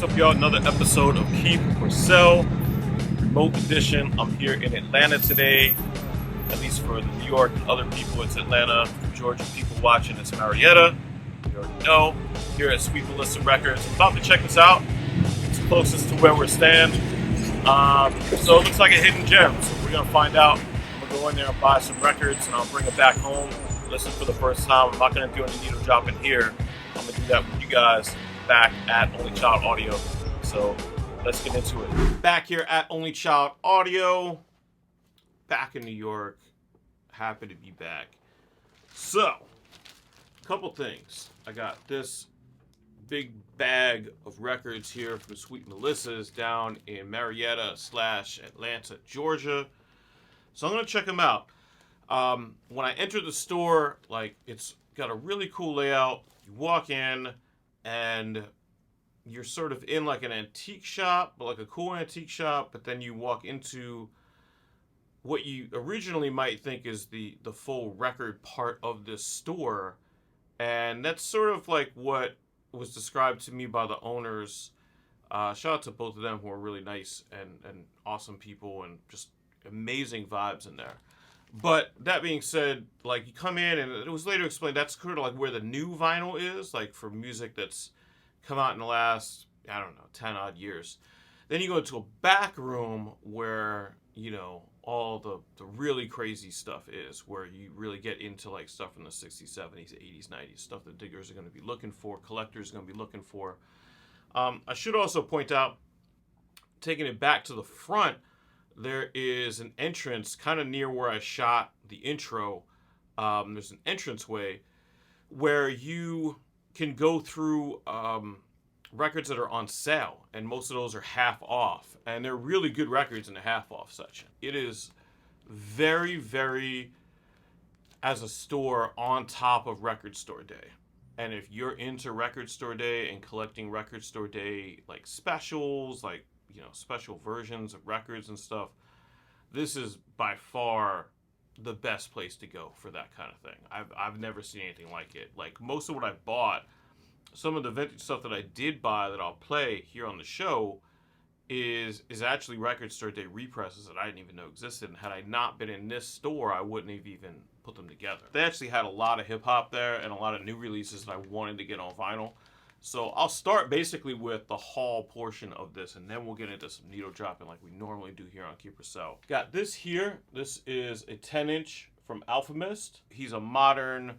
up, y'all? Another episode of Keith Purcell, remote edition. I'm here in Atlanta today, at least for the New York and other people. It's Atlanta. For Georgia people watching, it's Marietta. You already know. Here at Sweet Melissa Records. I'm about to check this out. It's closest to where we're staying. So it looks like a hidden gem. So we're gonna find out. I'm gonna go in there and buy some records, and I'll bring it back home. Listen for the first time. I'm not gonna do any needle dropping here. I'm gonna do that with you guys back at Only Child Audio. So let's get into it. Back here at Only Child Audio, back in New York. Happy to be back. So, a couple things. I got this big bag of records here from Sweet Melissa's down in Marietta/Atlanta, Georgia. So I'm gonna check them out. When I entered the store, like, it's got a really cool layout. You walk in and you're sort of in like an antique shop, but like a cool antique shop, but then you walk into what you originally might think is the full record part of this store. And that's sort of like what was described to me by the owners. Shout out to both of them, who are really nice and awesome people and just amazing vibes in there. But that being said, like, you come in, and it was later explained that's sort of like where the new vinyl is, like for music that's come out in the last, I don't know, 10 odd years. Then you go to a back room where, you know, all the really crazy stuff is, where you really get into like stuff from the 60s, 70s, 80s, 90s, stuff that diggers are going to be looking for, collectors are going to be looking for. I should also point out, taking it back to the front, there is an entrance kind of near where I shot the intro. There's an entranceway where you can go through records that are on sale, and most of those are half off, and they're really good records in the half off section. It is very, very, as a store, on top of Record Store Day. And if you're into Record Store Day and collecting Record Store Day like specials, like, you know, special versions of records and stuff, this is by far the best place to go for that kind of thing. I've never seen anything like it. Like, most of what I bought, some of the vintage stuff that I did buy that I'll play here on the show is actually Record Store Day represses that I didn't even know existed. And had I not been in this store, I wouldn't have even put them together. They actually had a lot of hip hop there and a lot of new releases that I wanted to get on vinyl. So I'll start basically with the haul portion of this, and then we'll get into some needle dropping like we normally do here on Keep Purcell. Got this here. This is a 10-inch from Alchemist. He's a modern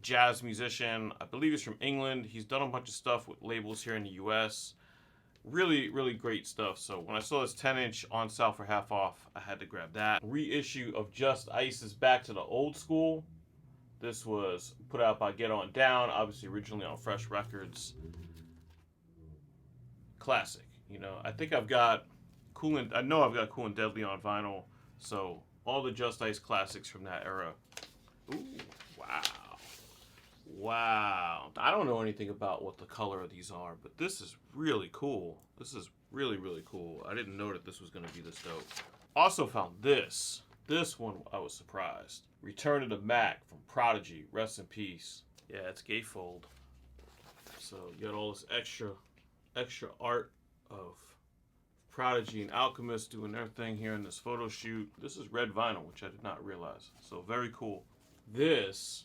jazz musician. I believe he's from England. He's done a bunch of stuff with labels here in the US. Really, really great stuff. So when I saw this 10-inch on sale for half off, I had to grab that. Reissue of Just Ice is back to the old school. This was put out by Get On Down, obviously originally on Fresh Records. Classic, you know. I think I've got Cool and Deadly on vinyl. So all the Just Ice classics from that era. Ooh, wow. Wow. I don't know anything about what the color of these are, but this is really cool. This is really, really cool. I didn't know that this was going to be this dope. Also found this. This one, I was surprised. Return to the Mac from Prodigy. Rest in peace. Yeah, it's gatefold. So you got all this extra art of Prodigy and Alchemist doing their thing here in this photo shoot. This is red vinyl, which I did not realize. So very cool. This,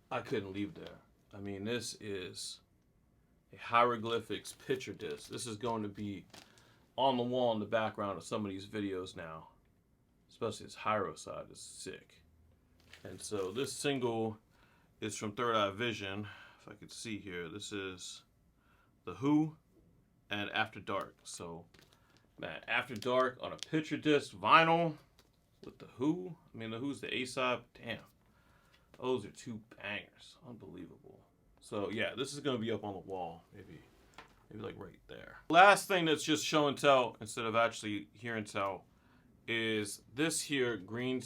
I couldn't leave there. I mean, this is a hieroglyphics picture disc. This is going to be on the wall in the background of some of these videos now. Especially this Hyro side is sick. And so this single is from Third Eye Vision. If I could see here, this is The Who and After Dark. So, man, After Dark on a picture disc vinyl with The Who. I mean, The Who's the A-side. Damn. Those are two bangers. Unbelievable. So, yeah, this is going to be up on the wall. Maybe like right there. Last thing that's just show and tell instead of actually hear and tell is this here Green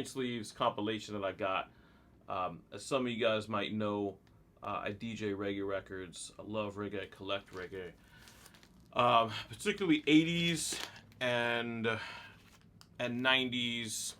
Sleeves compilation that I got. As some of you guys might know, I DJ reggae records. I love reggae, I collect reggae. Particularly 80s and 90s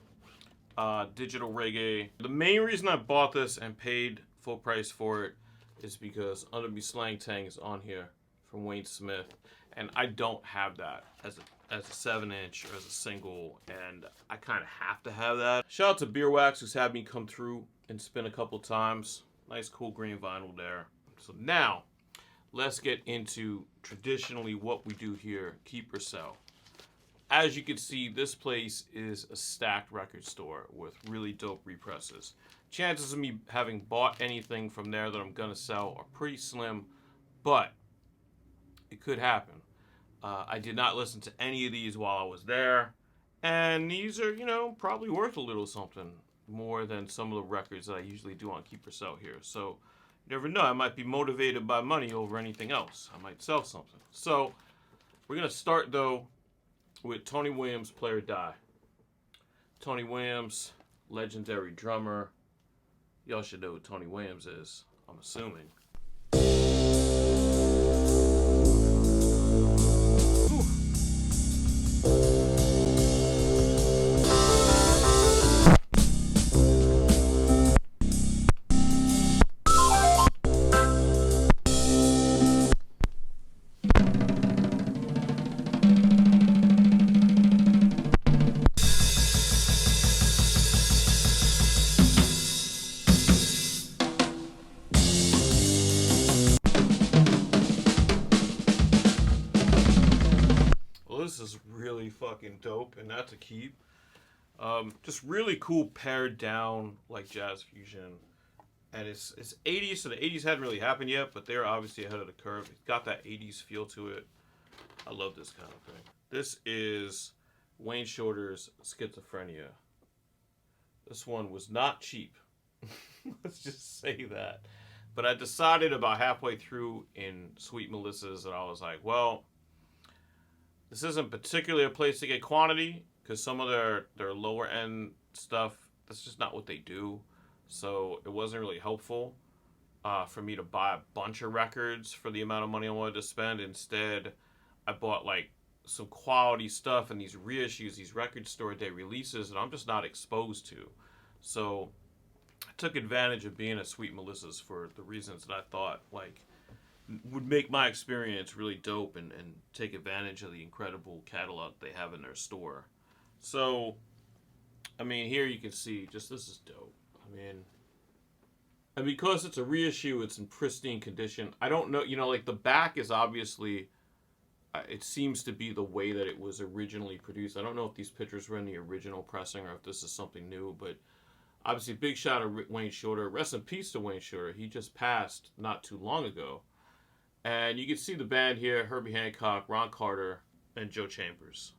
digital reggae. The main reason I bought this and paid full price for it is because Under Me Slang Tang is on here from Wayne Smith, and I don't have that as a 7-inch or as a single, and I kind of have to have that. Shout out to Beer Wax, who's had me come through and spin a couple times. Nice cool green vinyl there. So now, let's get into traditionally what we do here, keep or sell. As you can see, this place is a stacked record store with really dope represses. Chances of me having bought anything from there that I'm gonna sell are pretty slim, but it could happen. I did not listen to any of these while I was there, and these are, you know, probably worth a little something more than some of the records that I usually do on Keep or Sell here. So you never know, I might be motivated by money over anything else. I might sell something. So we're gonna start though with Tony Williams, Play or Die. Tony Williams, legendary drummer. Y'all should know who Tony Williams is, I'm assuming. This is really fucking dope, and that's a keep. Just really cool pared down like jazz fusion, and it's 80s, so the 80s hadn't really happened yet, but they're obviously ahead of the curve. It's got that 80s feel to it. I love this kind of thing. This is Wayne Shorter's Schizophrenia. This one was not cheap. Let's just say that. But I decided about halfway through in Sweet Melissa's that I was like, well, this isn't particularly a place to get quantity because some of their lower end stuff, that's just not what they do. So it wasn't really helpful for me to buy a bunch of records for the amount of money I wanted to spend. Instead, I bought like some quality stuff and these reissues, these record store day releases that I'm just not exposed to. So I took advantage of being at Sweet Melissa's for the reasons that I thought like would make my experience really dope and take advantage of the incredible catalog they have in their store. So, I mean, here you can see just this is dope. I mean, and because it's a reissue, it's in pristine condition. I don't know, you know, like the back is obviously, it seems to be the way that it was originally produced. I don't know if these pictures were in the original pressing or if this is something new, but obviously big shout out to Wayne Shorter. Rest in peace to Wayne Shorter. He just passed not too long ago. And you can see the band here, Herbie Hancock, Ron Carter, and Joe Chambers.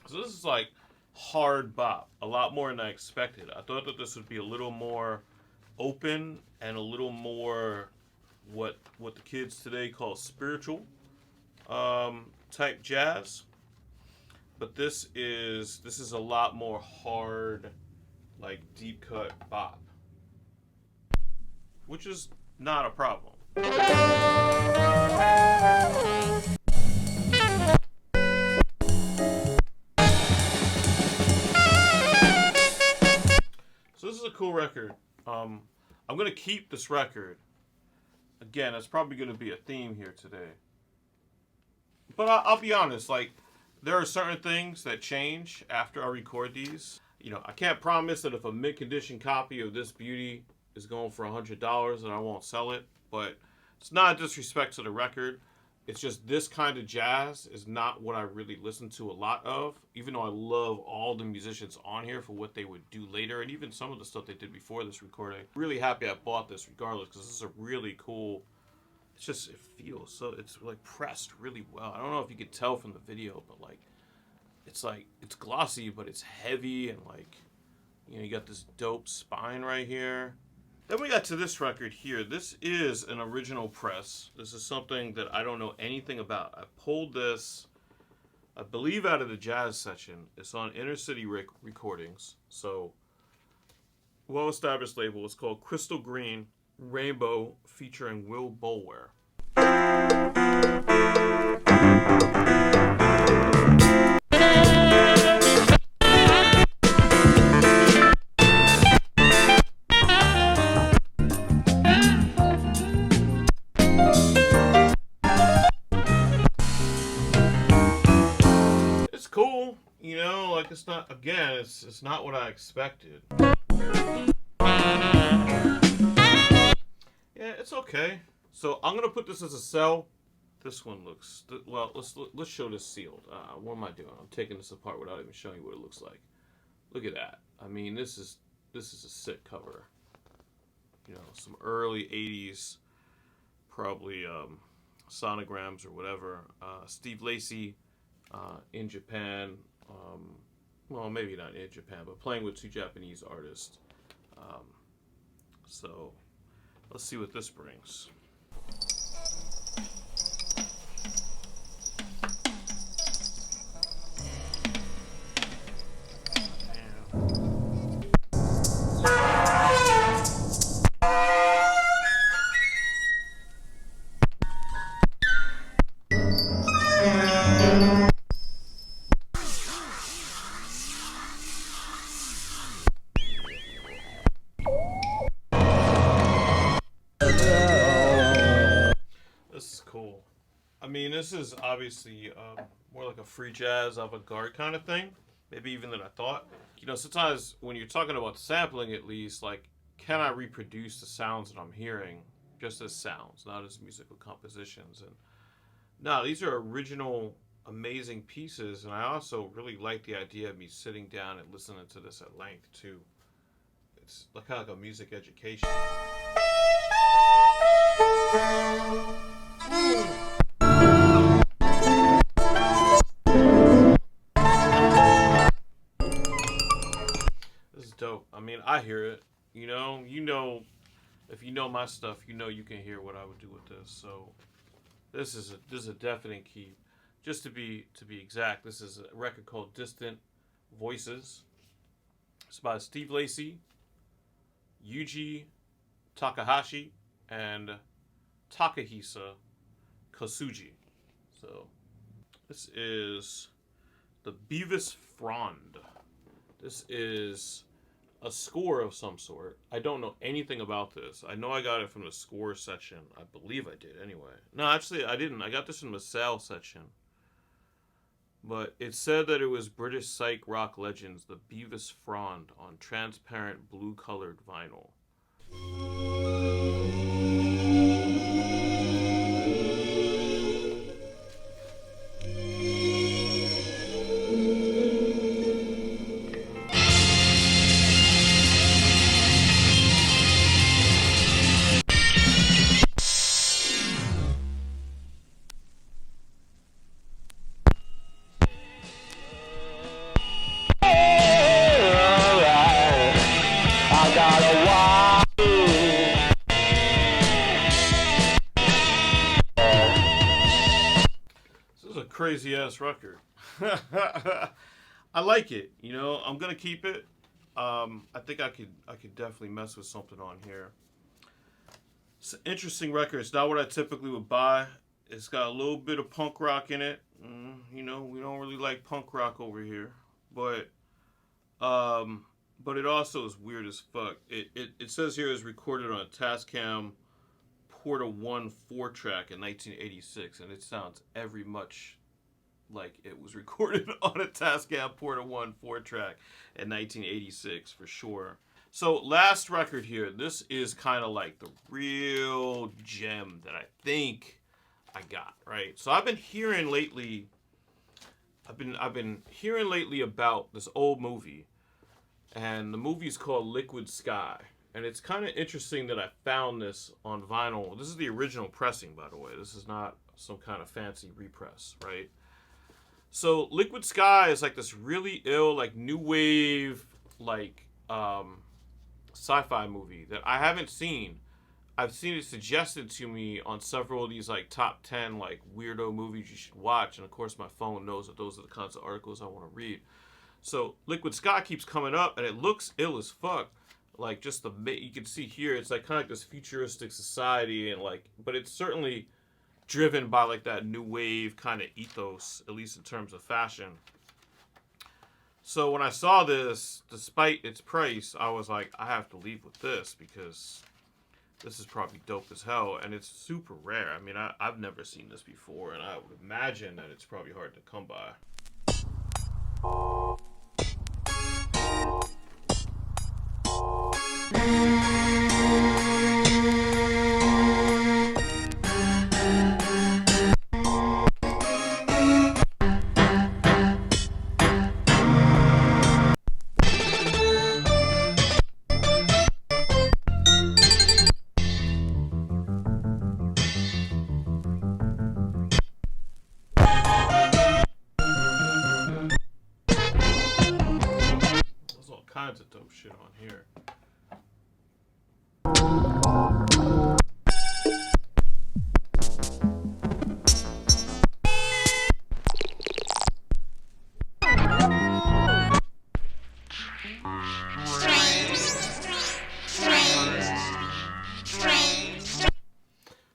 So this is like hard bop, a lot more than I expected. I thought that this would be a little more open and a little more what the kids today call spiritual type jazz, but this is a lot more hard, like deep cut bop, which is not a problem. So this is a cool record. I'm going to keep this record. Again, it's probably going to be a theme here today. But I'll be honest, like, there are certain things that change after I record these. You know, I can't promise that if a mid-condition copy of this beauty is going for $100 that I won't sell it. But it's not a disrespect to the record. It's just this kind of jazz is not what I really listen to a lot of, even though I love all the musicians on here for what they would do later, and even some of the stuff they did before this recording. Really happy I bought this regardless, because this is a really cool, it's just, it feels so, it's like pressed really well. I don't know if you could tell from the video, but like, it's glossy, but it's heavy, and like, you know, you got this dope spine right here. Then we got to this record here. This is an original press. This is something that I don't know anything about. I pulled this, I believe, out of the jazz section. It's on Inner City Recordings. So, well-established label. It's called Crystal Green. Rainbow featuring Will Bulwer. It's cool, you know, like it's not, again, it's not what I expected. Yeah, it's okay. So I'm gonna put this as a sell. This one looks well. Let's show this sealed. What am I doing? I'm taking this apart without even showing you what it looks like. Look at that. I mean, this is a sick cover. You know, some early '80s, probably sonograms or whatever. Steve Lacy in Japan. Well, maybe not in Japan, but playing with two Japanese artists. So let's see what this brings. This is cool. I mean, this is obviously more like a free jazz avant-garde kind of thing. Maybe even than I thought. You know, sometimes when you're talking about sampling, at least, like, can I reproduce the sounds that I'm hearing just as sounds, not as musical compositions? And no, these are original, amazing pieces. And I also really like the idea of me sitting down and listening to this at length too. It's kind of like a music education. This is dope. I mean, I hear it. You know, if you know my stuff, you know you can hear what I would do with this. So this is a definite keep. Just to be exact, this is a record called Distant Voices. It's by Steve Lacy, Yuji Takahashi, and Takahisa Kosugi. So this is the Bevis Frond. This is a score of some sort. I don't know anything about this. I know I got it from the score section. I believe I did anyway. No, actually I didn't. I got this from the sale section. But it said that it was British psych rock legends, the Bevis Frond, on transparent blue-colored vinyl. Crazy ass record. I like it. You know, I'm gonna keep it. I think I could definitely mess with something on here. It's an interesting record. It's not what I typically would buy. It's got a little bit of punk rock in it. You know, we don't really like punk rock over here, but it also is weird as fuck. It says here it was recorded on a Tascam Porta 1 4-track in 1986, and it sounds every much like it was recorded on a Tascam Porta 1 4-track in 1986 for sure. So last record here, this is kind of like the real gem that I think I got, right? So I've been hearing lately about this old movie, and the movie is called Liquid Sky. And it's kind of interesting that I found this on vinyl. This is the original pressing, by the way. This is not some kind of fancy repress, right? So Liquid Sky is like this really ill, like new wave, like sci-fi movie that I haven't seen. I've seen it suggested to me on several of these like top 10 like weirdo movies you should watch, and of course my phone knows that those are the kinds of articles I want to read. So Liquid Sky keeps coming up, and it looks ill as fuck. like just you can see here, it's like kind of like this futuristic society, and like, but it's certainly driven by like that new wave kind of ethos, at least in terms of fashion. So when I saw this, despite its price, I was like, I have to leave with this because this is probably dope as hell, and it's super rare. I mean, I've never seen this before, and I would imagine that it's probably hard to come by. There's all kinds of dope shit on here.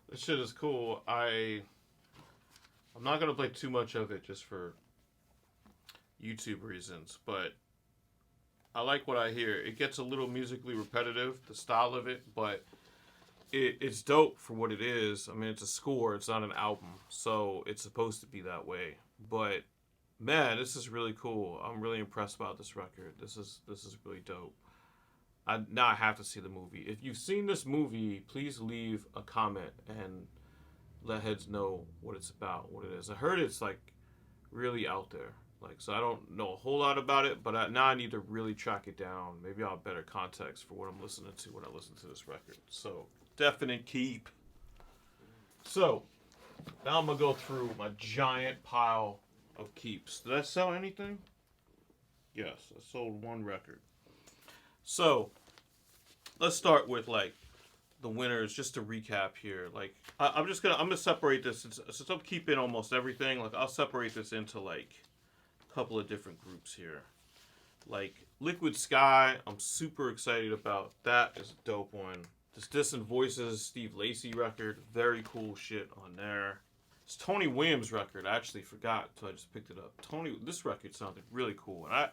This shit is cool. I'm not gonna play too much of it just for YouTube reasons, but I like what I hear. It gets a little musically repetitive, the style of it, but it's dope for what it is. I mean, it's a score, it's not an album, so it's supposed to be that way. But man, this is really cool. I'm really impressed about this record. This is really dope. Now I have to see the movie. If you've seen this movie, please leave a comment and let heads know what it's about, what it is. I heard it's like really out there. Like, so I don't know a whole lot about it, but now I need to really track it down. Maybe I'll have better context for what I'm listening to when I listen to this record. So, definite keep. So, now I'm going to go through my giant pile of keeps. Did I sell anything? Yes, I sold one record. So, let's start with, like, the winners, just to recap here. Like, I'm gonna separate this, since I'm keeping almost everything, like, I'll separate this into, like, couple of different groups here. Like Liquid Sky, I'm super excited about. That is a dope one. This Distant Voices Steve Lacy record, very cool shit on there. It's Tony Williams record. I actually forgot until I just picked it up. This record sounded really cool, and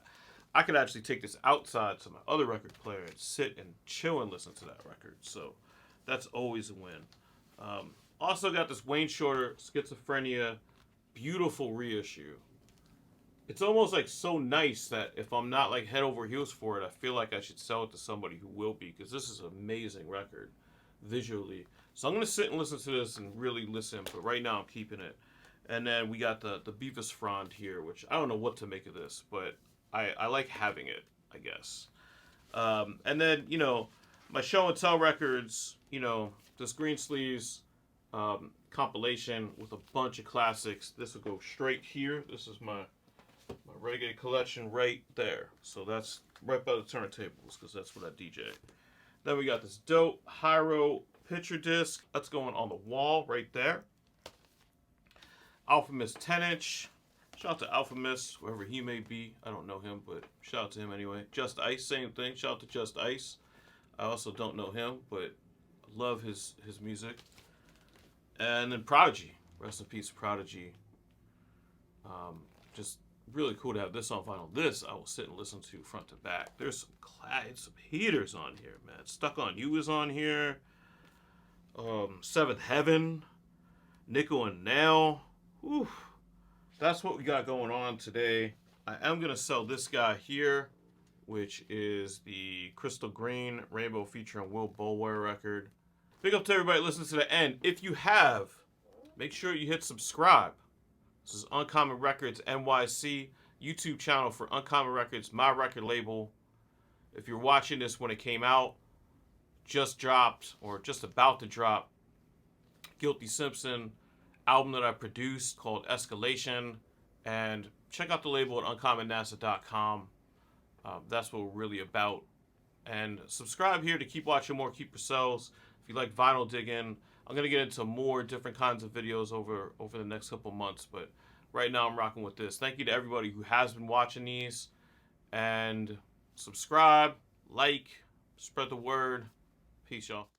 I could actually take this outside to my other record player and sit and chill and listen to that record. So that's always a win. Also got this Wayne Shorter Schizophrenia, beautiful reissue. It's almost like so nice that if I'm not like head over heels for it, I feel like I should sell it to somebody who will be, because this is an amazing record visually. So I'm going to sit and listen to this and really listen, but right now I'm keeping it. And then we got the Bevis Frond here, which I don't know what to make of this, but I like having it, I guess. And then, you know, my Show and Tell records, you know, this Green Sleeves compilation with a bunch of classics. This will go straight here. This is my reggae collection right there. So that's right by the turntables, because that's what I DJ. Then we got this dope Hyro picture disc. That's going on the wall right there. Alphamis 10-inch. Shout out to Alphamis, wherever he may be. I don't know him, but shout out to him anyway. Just Ice, same thing. Shout out to Just Ice. I also don't know him, but love his music. And then Prodigy. Rest in peace, Prodigy. Just really cool to have this on vinyl. This I will sit and listen to front to back. There's some heaters on here, man. Stuck on You is on here. Seventh Heaven, Nickel and Nail. Whew. That's what we got going on today. I am gonna sell this guy here, which is the Crystal Green Rainbow featuring Will Boulware record. Big up to everybody listening to the end. If you have, make sure you hit subscribe. This is Uncommon Records NYC, YouTube channel for Uncommon Records, my record label. If you're watching this when it came out, just dropped or just about to drop, Guilty Simpson album that I produced called Escalation. And check out the label at uncommonnasa.com. That's what we're really about. And subscribe here to keep watching more Keep Yourselves. If you like vinyl digging, I'm going to get into more different kinds of videos over the next couple months. But right now I'm rocking with this. Thank you to everybody who has been watching these. And subscribe, like, Spread the word. Peace, y'all.